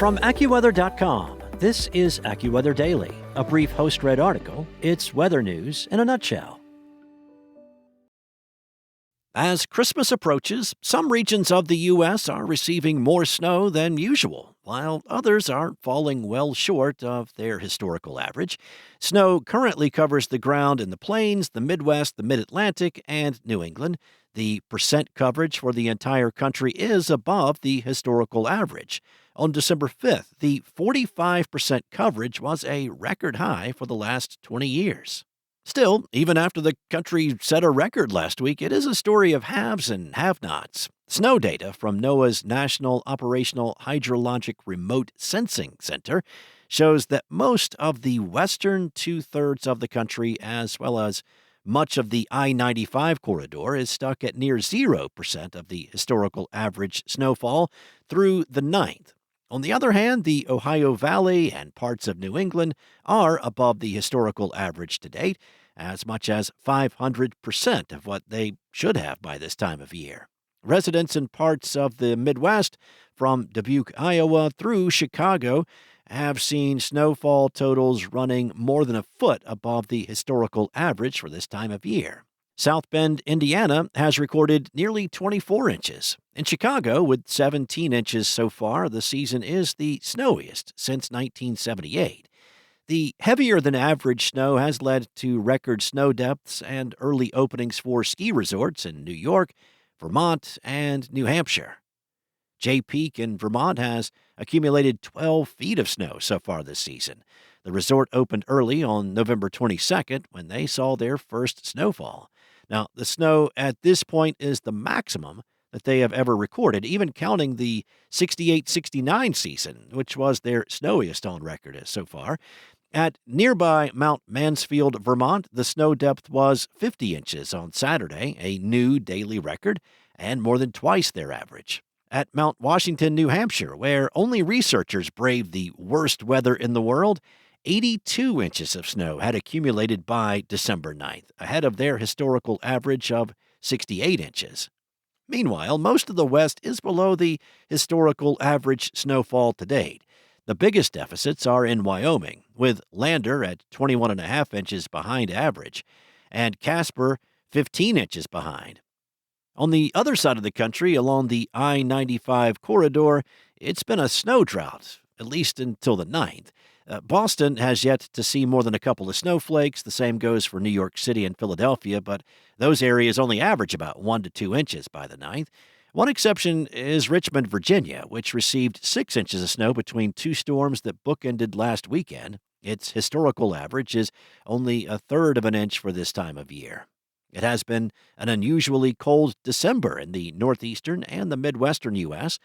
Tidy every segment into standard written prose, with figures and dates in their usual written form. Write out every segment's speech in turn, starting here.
From AccuWeather.com, this is AccuWeather Daily, a brief host-read article. It's weather news in a nutshell. As Christmas approaches, some regions of the U.S. are receiving more snow than usual, while others are falling well short of their historical average. Snow currently covers the ground in the Plains, the Midwest, the Mid-Atlantic, and New England. The percent coverage for the entire country is above the historical average. On December 5th, the 45% coverage was a record high for the last 20 years. Still, even after the country set a record last week, it is a story of haves and have-nots. Snow data from NOAA's National Operational Hydrologic Remote Sensing Center shows that most of the western two-thirds of the country, as well as much of the I-95 corridor, is stuck at near 0% of the historical average snowfall through the 9th. On the other hand, the Ohio Valley and parts of New England are above the historical average to date, as much as 500% of what they should have by this time of year. Residents in parts of the Midwest, from Dubuque, Iowa, through Chicago, have seen snowfall totals running more than a foot above the historical average for this time of year. South Bend, Indiana, has recorded nearly 24 inches. In Chicago, with 17 inches so far, the season is the snowiest since 1978. The heavier-than-average snow has led to record snow depths and early openings for ski resorts in New York, Vermont, and New Hampshire. Jay Peak in Vermont has accumulated 12 feet of snow so far this season. The resort opened early on November 22nd when they saw their first snowfall. Now, the snow at this point is the maximum that they have ever recorded, even counting the 68-69 season, which was their snowiest on record so far. At nearby Mount Mansfield, Vermont, the snow depth was 50 inches on Saturday, a new daily record, and more than twice their average. At Mount Washington, New Hampshire, where only researchers braved the worst weather in the world, 82 inches of snow had accumulated by December 9th, ahead of their historical average of 68 inches. Meanwhile, most of the West is below the historical average snowfall to date. The biggest deficits are in Wyoming, with Lander at 21.5 inches behind average, and Casper 15 inches behind. On the other side of the country, along the I-95 corridor, it's been a snow drought, at least until the 9th. Boston has yet to see more than a couple of snowflakes. The same goes for New York City and Philadelphia, but those areas only average about 1 to 2 inches by the 9th. One exception is Richmond, Virginia, which received 6 inches of snow between two storms that bookended last weekend. Its historical average is only a third of an inch for this time of year. It has been an unusually cold December in the northeastern and the midwestern U.S.,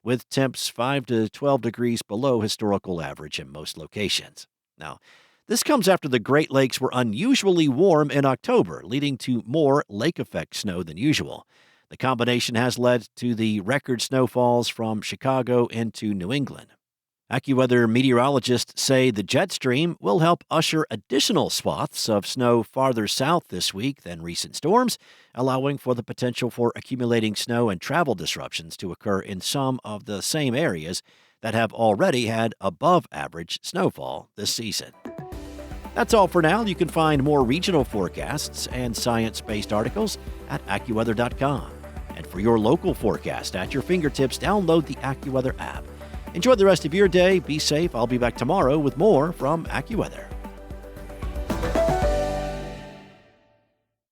with temps 5 to 12 degrees below historical average in most locations. Now, this comes after the Great Lakes were unusually warm in October, leading to more lake effect snow than usual. The combination has led to the record snowfalls from Chicago into New England. AccuWeather meteorologists say the jet stream will help usher additional swaths of snow farther south this week than recent storms, allowing for the potential for accumulating snow and travel disruptions to occur in some of the same areas that have already had above-average snowfall this season. That's all for now. You can find more regional forecasts and science-based articles at AccuWeather.com. And for your local forecast at your fingertips, download the AccuWeather app. Enjoy the rest of your day. Be safe. I'll be back tomorrow with more from AccuWeather.